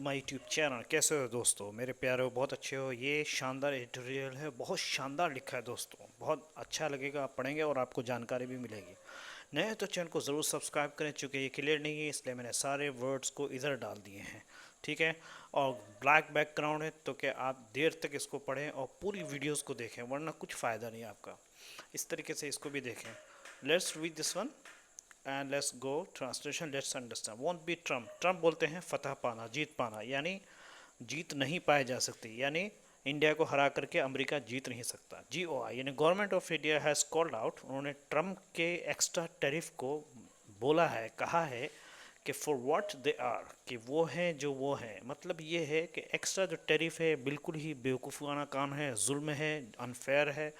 My YouTube channel. कैसे हो दोस्तों, मेरे प्यारे हो, बहुत अच्छे हो। ये शानदार एडिटोरियल है, बहुत शानदार लिखा है दोस्तों, बहुत अच्छा लगेगा, आप पढ़ेंगे और आपको जानकारी भी मिलेगी। नए तो चैनल को ज़रूर सब्सक्राइब करें, चूँकि ये क्लियर नहीं है इसलिए मैंने सारे वर्ड्स को इधर डाल दिए हैं। ठीक है। और ब्लैक बैकग्राउंड है तो क्या आप देर तक इसको पढ़ें और पूरी वीडियोस को देखें, वरना कुछ फ़ायदा नहीं आपका। इस तरीके से इसको भी देखें। Let's read this one and let's go translation. Let's understand. Won't be Trump. Trump बोलते हैं फतह पाना, जीत पाना, यानी जीत नहीं पाई जा सकती, यानी इंडिया को हरा करके अमेरिका जीत नहीं सकता। GOI यानी government of India has called out. उन्होंने ट्रम्प के एक्स्ट्रा टैरिफ को बोला है, कहा है कि फॉर व्हाट दे आर, कि वो हैं जो वो हैं। मतलब ये है कि एक्स्ट्रा जो टैरिफ है बिल्कुल ही बेवकूफ़ाना काम है, जुल्म है, अनफेयर है।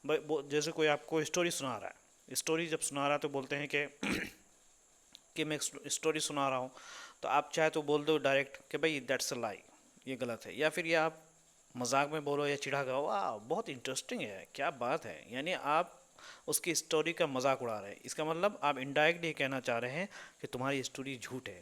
जैसे कोई आपको स्टोरी सुना रहा है, स्टोरी जब सुना रहा है तो बोलते हैं कि मैं स्टोरी सुना रहा हूँ, तो आप चाहे तो बोल दो डायरेक्ट कि भाई दैट्स अ लाई, ये गलत है। या फिर ये आप मजाक में बोलो या चिढ़ा गया, वाह बहुत इंटरेस्टिंग है, क्या बात है, यानी आप उसकी स्टोरी का मजाक उड़ा रहे हैं। इसका मतलब आप इनडायरेक्टली कहना चाह रहे हैं कि तुम्हारी स्टोरी झूठ है।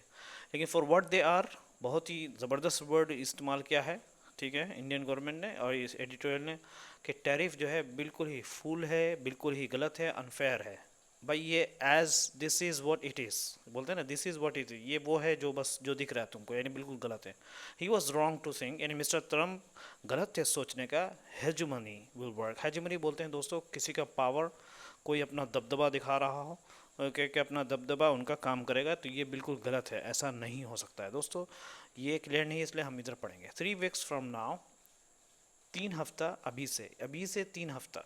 लेकिन फॉर व्हाट दे आर, बहुत ही ज़बरदस्त वर्ड इस्तेमाल किया है, ठीक है, इंडियन गवर्नमेंट ने और इस एडिटोरियल ने, कि टैरिफ जो है बिल्कुल ही फूल है, बिल्कुल ही गलत है, अनफेयर है। भाई ये as this is what it is बोलते हैं ना, this is what it is, ये वो है जो बस जो दिख रहा है तुमको, यानी बिल्कुल गलत है। He was wrong to think, यानी मिस्टर ट्रम्प गलत थे सोचने का। हेजुमनी विल वर्क। हेजुमनी बोलते हैं दोस्तों किसी का पावर, कोई अपना दबदबा दिखा रहा हो, कि अपना दबदबा उनका काम करेगा, तो ये बिल्कुल गलत है, ऐसा नहीं हो सकता है दोस्तों। ये क्लियर नहीं है इसलिए हम इधर पढ़ेंगे। 3 वीक्स फ्रॉम नाउ, 3 हफ्ता अभी से 3 हफ्ता,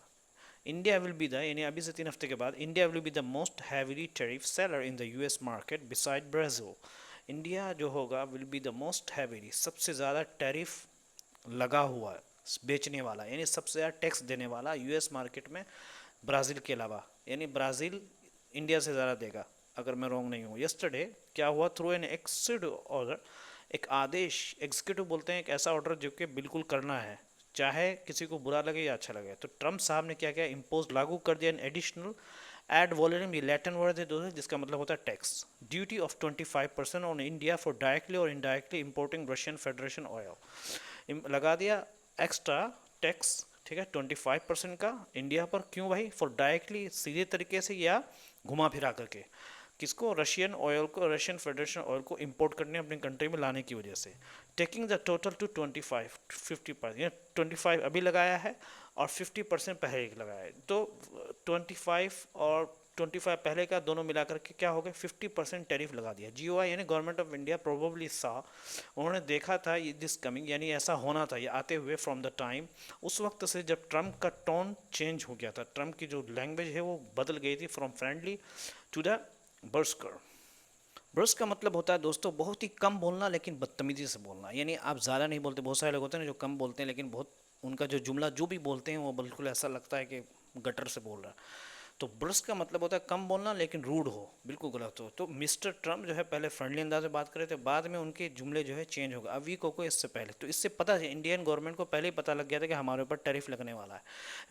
इंडिया विल बी द, यानी अभी से 3 हफ्ते के बाद, India will be the most heavily tariff seller in the US market beside Brazil. India जो होगा will be the most heavily, सबसे ज़्यादा टैरिफ लगा हुआ बेचने वाला, यानी सबसे ज़्यादा टैक्स देने वाला US मार्केट में, ब्राज़ील के अलावा। यानी ब्राज़ील इंडिया से ज़्यादा देगा, अगर मैं रॉन्ग नहीं हूँ। यस्टरडे क्या हुआ, थ्रू एन एक्सिक्यूटिव ऑर्डर, एक आदेश, एग्जीक्यूटिव बोलते हैं एक ऐसा ऑर्डर जो कि बिल्कुल करना है, चाहे किसी को बुरा लगे या अच्छा लगे। तो ट्रम्प साहब ने क्या किया, इम्पोज लागू कर दिया एन एडिशनल एड वॉल्यूम, ये लैटिन वर्ड है दोस्तों जिसका मतलब होता है tax, duty of 25% on India for directly और indirectly importing Russian federation oil. लगा दिया एक्स्ट्रा टैक्स, ठीक है, 25% का इंडिया पर। क्यों भाई, फॉर डायरेक्टली सीधे तरीके से या घुमा फिरा करके, किसको, रशियन ऑयल को, रशियन फेडरेशन ऑयल को इंपोर्ट करने अपनी कंट्री में लाने की वजह से। टेकिंग द टोटल टू 50% 25 अभी लगाया है और 50% पहले लगाया है, तो 25 और 25 पहले का दोनों मिलाकर के क्या हो गया, 50% टैरिफ लगा दिया। GOI यानी गवर्नमेंट ऑफ इंडिया प्रोबेबली सा, उन्होंने देखा था ये दिस कमिंग, यानी ऐसा होना था ये आते हुए, फ्रॉम द टाइम, उस वक्त से जब ट्रम्प का टोन चेंज हो गया था, ट्रम्प की जो लैंग्वेज है वो बदल गई थी, from friendly to the brusque. Brusque का मतलब होता है दोस्तों बहुत ही कम बोलना लेकिन बदतमीजी से बोलना, यानी आप ज़्यादा नहीं बोलते। बहुत सारे लोग होते हैं ना जो कम बोलते हैं लेकिन बहुत, उनका जो जुमला जो भी बोलते हैं वो बिल्कुल ऐसा लगता है कि गटर से बोल रहा है। तो ब्रश का मतलब होता है कम बोलना लेकिन रूड हो, बिल्कुल गलत हो। तो मिस्टर ट्रम्प जो है पहले फ्रेंडली अंदाज में बात कर रहे थे, बाद में उनके जुमले जो है चेंज हो गए, अभी को इससे पहले। तो इससे पता है इंडियन गवर्नमेंट को पहले ही पता लग गया था कि हमारे ऊपर टैरिफ लगने वाला है।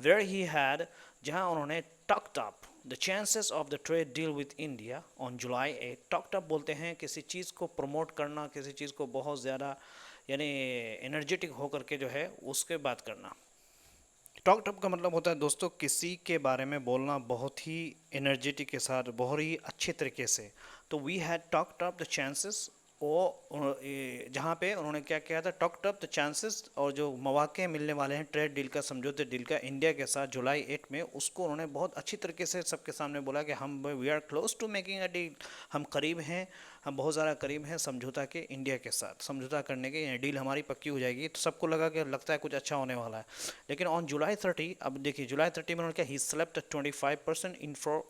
वेयर ही हैड, जहां उन्होंने talked up the chances of the trade deal with India on July 8। Talked up बोलते हैं किसी चीज़ को प्रमोट करना, किसी चीज़ को बहुत ज़्यादा यानी एनर्जेटिक होकर के जो है उसके बात करना। टॉक टॉप का मतलब होता है दोस्तों किसी के बारे में बोलना बहुत ही एनर्जेटिक के साथ, बहुत ही अच्छे तरीके से। तो we had talked up the chances, वो जहाँ पे उन्होंने क्या किया था, टॉक्ड अप द चांसेस, और जो मौके मिलने वाले हैं ट्रेड डील का, समझौते डील का इंडिया के साथ जुलाई 8 में, उसको उन्होंने बहुत अच्छी तरीके से सबके सामने बोला कि हम we are close to making a deal, हम करीब हैं, हम बहुत ज़्यादा करीब हैं समझौता के, इंडिया के साथ समझौता करने के, डील हमारी पक्की हो जाएगी। तो सबको लगा कि लगता है कुछ अच्छा होने वाला है। लेकिन ऑन जुलाई 30, अब देखिए जुलाई 30 में उन्होंने क्या, he slapped 25%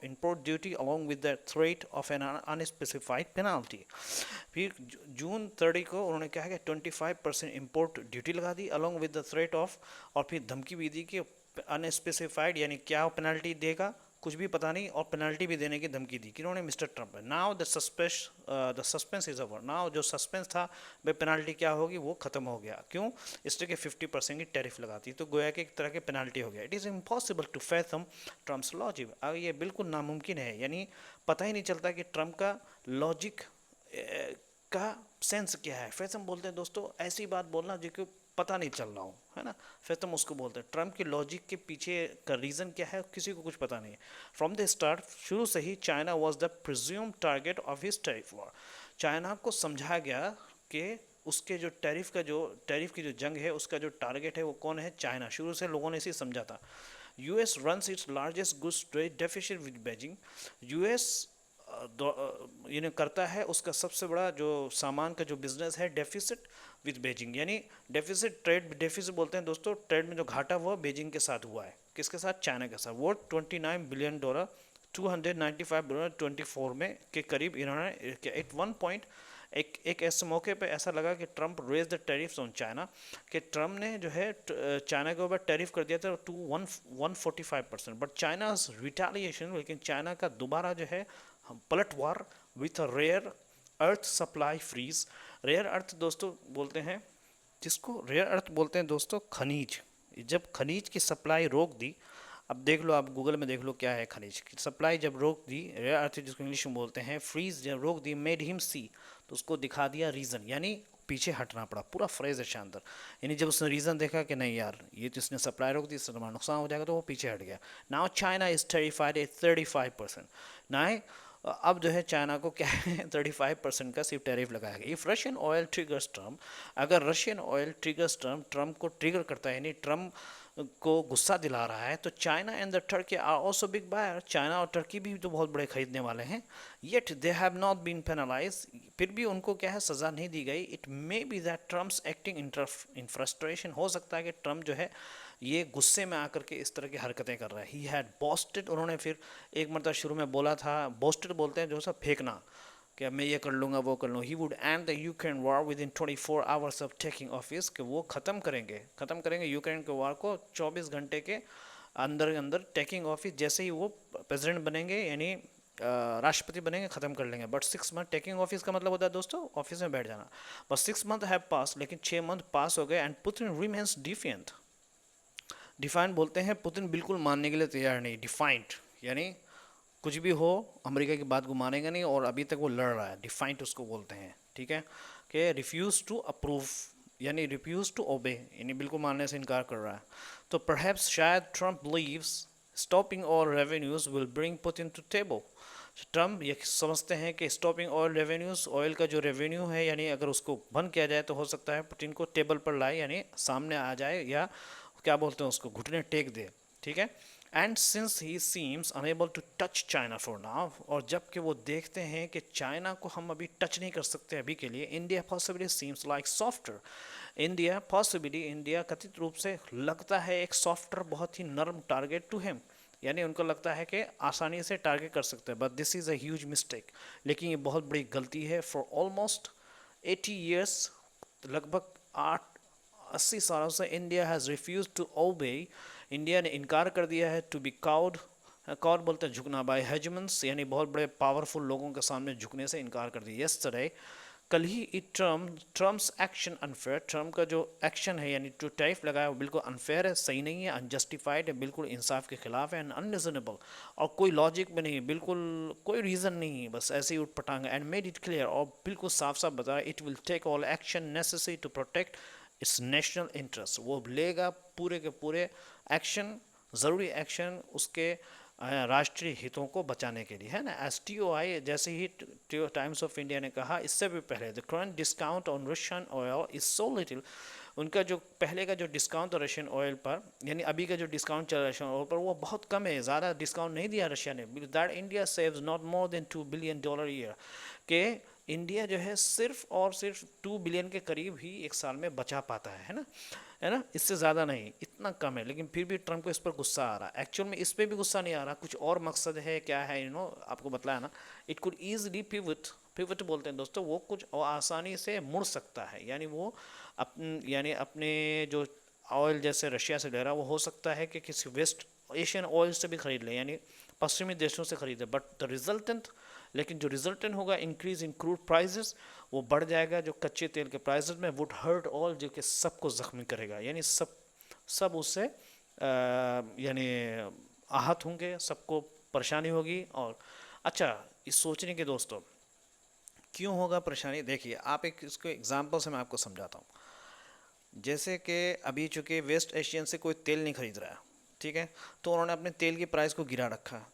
import duty along with the threat of an unspecified penalty. फिर जून 30 को उन्होंने क्या है कि 25% इम्पोर्ट ड्यूटी लगा दी along with the threat of, और फिर धमकी भी दी कि अनस्पेसिफाइड यानी क्या पेनल्टी देगा कुछ भी पता नहीं, और पेनल्टी भी देने की धमकी दी किन्होंने, mister Trump. Now the suspense is over, now जो सस्पेंस था भाई पेनल्टी क्या होगी वो खत्म हो गया। क्यों, इसलिए कि 50% की टैरिफ लगाती, तो गोया कि एक तरह की पेनल्टी हो गया। It is impossible to fathom Trump's logic, ये बिल्कुल नामुमकिन है, यानी पता ही नहीं चलता कि ट्रम्प का लॉजिक का सेंस क्या है। फिर हम बोलते हैं दोस्तों ऐसी बात बोलना जो कि पता नहीं चल रहा हो, है ना, फिर तुम उसको बोलते हैं। ट्रम्प की लॉजिक के पीछे का रीज़न क्या है किसी को कुछ पता नहीं है। फ्रॉम द स्टार्ट, शुरू से ही China was the presumed target of his tariff war. China को समझा गया कि उसके जो टैरिफ की जो जंग है उसका जो टारगेट है वो कौन है, चाइना। शुरू से लोगों ने इसी समझा था। US runs its largest goods trade deficit with Beijing. US ये करता है उसका सबसे बड़ा जो सामान का जो बिजनेस है डेफिसिट विद बीजिंग, यानी डेफिसिट ट्रेड डेफिसिट बोलते हैं दोस्तों, ट्रेड में जो घाटा हुआ बीजिंग के साथ हुआ है। किसके साथ, चाइना के साथ। वो $29 बिलियन, 295 बिलियन 24 में के करीब इन्होंने एट वन पॉइंट एक ऐसे मौके पे ऐसा लगा कि Trump raise the tariffs on China, कि ट्रम्प ने जो है चाइना के ऊपर टैरिफ कर दिया था टू 145%, बट चाइना रिटालिएशन, लेकिन चाइना का दोबारा जो है पलटवार with rare earth supply freeze. Rare earth दोस्तों बोलते हैं जिसको, रेयर अर्थ बोलते हैं दोस्तों खनिज। जब खनिज की सप्लाई रोक दी, अब देख लो, आप गूगल में देख लो क्या है खनिज की सप्लाई जब रोक दी, रेयर अर्थ जिसको इंग्लिश में बोलते हैं, फ्रीज जब रोक दी, मेड हिम सी, तो उसको दिखा दिया रीज़न, यानी पीछे हटना पड़ा। पूरा फ्रेज है शानदार। यानी जब उसने रीज़न देखा कि नहीं यार ये तो इसने सप्लाई रोक दी, इससे हमारा नुकसान हो जाएगा, तो वो पीछे हट गया। Now China is tariffed at 35%। ना अब जो है चाइना को क्या है 35% का सिर्फ टैरिफ लगाया गया। If Russian oil triggers Trump, अगर रशियन ऑयल ट्रिगर्स ट्रम्प को ट्रिगर करता है, यानी ट्रम्प को गुस्सा दिला रहा है, तो China and the Turkey are also big buyer, China और टर्की भी तो बहुत बड़े खरीदने वाले हैं। Yet they have not been penalise, फिर भी उनको क्या है सज़ा नहीं दी गई। It may be that Trump's acting in frustration, हो सकता है कि ट्रम्प जो है ये गुस्से में आकर के इस तरह की हरकतें कर रहा है। ही हैड बोस्टेड, उन्होंने फिर एक मतलब शुरू में बोला था, बोस्टेड बोलते हैं जो सब फेंकना, कि मैं ये कर लूँगा वो कर लूँगा। He would and the Ukraine war with in 24 hours of taking office, कि वो ख़त्म करेंगे यूक्रेन के वार को 24 घंटे के अंदर अंदर टेकिंग ऑफिस, जैसे ही वो प्रेसिडेंट बनेंगे, यानी राष्ट्रपति बनेंगे, ख़त्म कर लेंगे। बट 6 मंथ, टेकिंग ऑफिस का मतलब होता है दोस्तों ऑफिस में बैठ जाना। बस 6 मंथ हैव पास, लेकिन 6 मंथ पास हो गए, एंड पुतिन रिमेन्स डिफिएंट। डिफाइंट बोलते हैं पुतिन बिल्कुल मानने के लिए तैयार नहीं। डिफाइंट यानी कुछ भी हो अमेरिका की बात को मानेगा नहीं, और अभी तक वो लड़ रहा है। डिफाइंट उसको बोलते हैं, ठीक है, कि रिफ्यूज़ टू अप्रूव, यानी रिफ्यूज़ टू ओबे, यानी बिल्कुल मानने से इनकार कर रहा है। तो परहैप्स शायद Trump believes stopping all revenues will bring Putin to table. Trump ये समझते हैं कि स्टॉपिंग ऑयल रेवेन्यूज़, ऑयल का जो रेवेन्यू है, यानी अगर उसको बंद किया जाए तो हो सकता है पुतिन को टेबल पर लाए, यानी सामने आ जाए, या क्या बोलते हैं उसको, घुटने टेक दे, ठीक है। And since he seems unable to touch China for now, और जबकि वो देखते हैं कि चाइना को हम अभी टच नहीं कर सकते अभी के लिए, India possibly seems like software, India कथित रूप से लगता है एक सॉफ्टवेयर, बहुत ही नर्म टारगेट टू हिम, यानी उनको लगता है कि आसानी से टारगेट कर सकते हैं। But this is a huge mistake, लेकिन ये बहुत बड़ी गलती है। फॉर ऑलमोस्ट 80 ईयर्स, लगभग 80 सालों से India has refused to obey, India ने इनकार कर दिया है टू बी काउड, काउड बोलते हैं झुकना, बाय हेजमन्स, यानी बहुत बड़े पावरफुल लोगों के सामने झुकने से इनकार कर दिया। यस्टरडे, कल ही, ट्रम्प्स एक्शन अनफेयर, ट्रम्प का जो एक्शन है यानी जो टैरिफ लगाया वो बिल्कुल अनफेयर है, सही नहीं है, अनजस्टिफाइड है, बिल्कुल इंसाफ के खिलाफ है, एंड अनरीजनेबल, और कोई लॉजिक भी नहीं, बिल्कुल कोई रीज़न नहीं है, बस ऐसे ही उठ पटांगा। एंड मेड इट क्लियर, और बिल्कुल साफ साफ बताया, it will take all action necessary to protect its national interest, वो लेगा पूरे के पूरे एक्शन, ज़रूरी एक्शन उसके राष्ट्रीय हितों को बचाने के लिए, है ना। एस टी ओ आई, जैसे ही टाइम्स ऑफ इंडिया ने कहा इससे भी पहले, the current discount on Russian oil is so little, उनका जो पहले का जो डिस्काउंट था रशियन ऑयल पर, यानी अभी का जो डिस्काउंट चल रहा है रशियन ऑयल पर, वो बहुत कम है, ज़्यादा डिस्काउंट नहीं दिया रशिया ने। That India saves not more than $2 billion year, के इंडिया जो है सिर्फ और सिर्फ 2 बिलियन के करीब ही एक साल में बचा पाता है ना, है ना, इससे ज़्यादा नहीं, इतना कम है। लेकिन फिर भी ट्रम्प को इस पर गुस्सा आ रहा है। एक्चुअल में इस पर भी गुस्सा नहीं आ रहा, कुछ और मकसद है, क्या है, आपको बताया ना, इट कुड ईजिली पिवट बोलते हैं दोस्तों, वो कुछ आसानी से मुड़ सकता है, यानी वो अपने जो ऑयल जैसे रशिया से ले रहा, वो हो सकता है कि किसी वेस्ट एशियन ऑयल से भी खरीद ले, यानी पश्चिमी देशों से खरीदे, बट द रिजल्टेंट, लेकिन जो रिजल्टेंट होगा इंक्रीज इन क्रूड प्राइसेस, वो बढ़ जाएगा जो कच्चे तेल के प्राइसेस में, वुड हर्ट ऑल, जो कि सबको जख्मी करेगा, यानी सब उससे यानी आहत होंगे, सबको परेशानी होगी। और अच्छा, इस सोचने के दोस्तों क्यों होगा परेशानी? देखिए, आप एक इसको एग्जांपल से मैं आपको समझाता हूँ। जैसे कि अभी चूंकि वेस्ट एशियन से कोई तेल नहीं खरीद रहा है, ठीक है, तो उन्होंने अपने तेल की प्राइस को गिरा रखा है।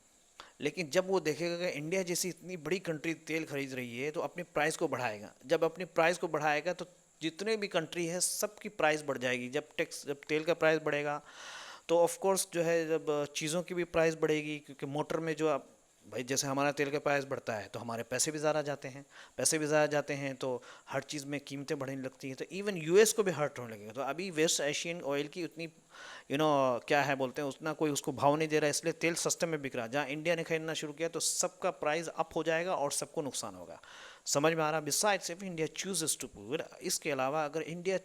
लेकिन जब वो देखेगा कि इंडिया जैसी इतनी बड़ी कंट्री तेल खरीद रही है, तो अपनी प्राइस को बढ़ाएगा। जब अपनी प्राइस को बढ़ाएगा तो जितने भी कंट्री है सबकी प्राइस बढ़ जाएगी। जब तेल का प्राइस बढ़ेगा तो ऑफ कोर्स जो है, जब चीज़ों की भी प्राइस बढ़ेगी, क्योंकि मोटर में जो आप, भाई जैसे हमारा तेल का प्राइस बढ़ता है तो हमारे पैसे भी ज़्यादा जाते हैं। पैसे भी ज़्यादा जाते हैं तो हर चीज़ में कीमतें बढ़ने लगती हैं, तो इवन यूएस को भी हर्ट होने लगेगा। तो अभी वेस्ट एशियन ऑयल की उतनी क्या है बोलते हैं, उतना कोई उसको भाव नहीं दे रहा है, इसलिए तेल सस्ते में बिक रहा है। जहाँ इंडिया ने खरीदना शुरू किया तो सबका प्राइस अप हो जाएगा और सबको नुकसान होगा। समझ में आ रहा? Besides if India chooses to put, इसके अलावा अगर इंडिया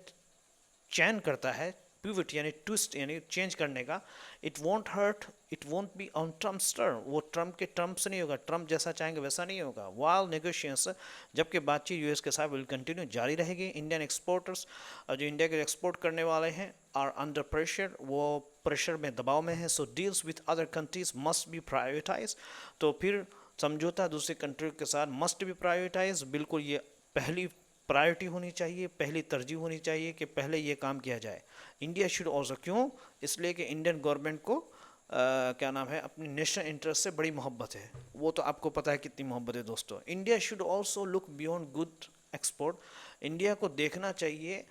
चयन करता है पिवट यानी ट्विस्ट यानी चेंज करने का, it won't hurt, it won't be on Trump's term, वो ट्रम्प के टर्म से नहीं होगा, ट्रम्प जैसा चाहेंगे वैसा नहीं होगा। वाल नेगोशिएशंस, जबकि बातचीत यूएस के साथ विल कंटिन्यू जारी रहेगी। इंडियन एक्सपोर्टर्स, जो इंडिया के एक्सपोर्ट करने वाले हैं, आर अंडर प्रेशर, वो प्रेशर में दबाव में है। So deals with other countries must be prioritize, तो फिर समझौता दूसरी कंट्री के साथ मस्ट बी प्रायोरिटाइज, बिल्कुल ये पहली प्रायोरिटी होनी चाहिए, पहली तरजीह होनी चाहिए कि पहले ये काम किया जाए। इंडिया शुड ऑल्सो, क्यों? इसलिए कि इंडियन गवर्नमेंट को क्या नाम है, अपनी नेशनल इंटरेस्ट से बड़ी मोहब्बत है। वो तो आपको पता है कितनी मोहब्बत है दोस्तों। India should also look beyond good export, India को देखना चाहिए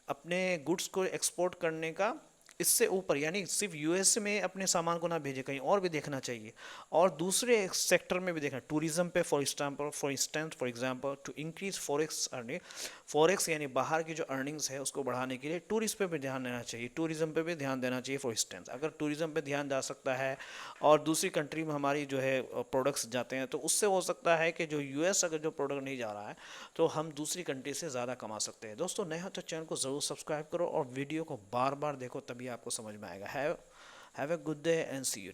अपने गुड्स को एक्सपोर्ट करने का इससे ऊपर, यानी सिर्फ यूएस में अपने सामान को ना भेजे, कहीं और भी देखना चाहिए, और दूसरे सेक्टर में भी देखना। टूरिज्म पे for example to increase forex earning, forex यानी बाहर की जो अर्निंग्स है उसको बढ़ाने के लिए टूरिस्ट पे भी ध्यान देना चाहिए, टूरिज्म पे भी ध्यान देना चाहिए। फॉर इंस्टेंस अगर टूरिज्म पे ध्यान जा सकता है और दूसरी कंट्री में हमारी जो है प्रोडक्ट्स जाते हैं, तो उससे हो सकता है कि जो यूएस अगर जो प्रोडक्ट नहीं जा रहा है तो हम दूसरी कंट्री से ज़्यादा कमा सकते हैं। दोस्तों, नए हो तो चैनल को ज़रूर सब्सक्राइब करो और वीडियो को बार बार देखो, तभी आपको समझ में आएगा। Have a good day and see you.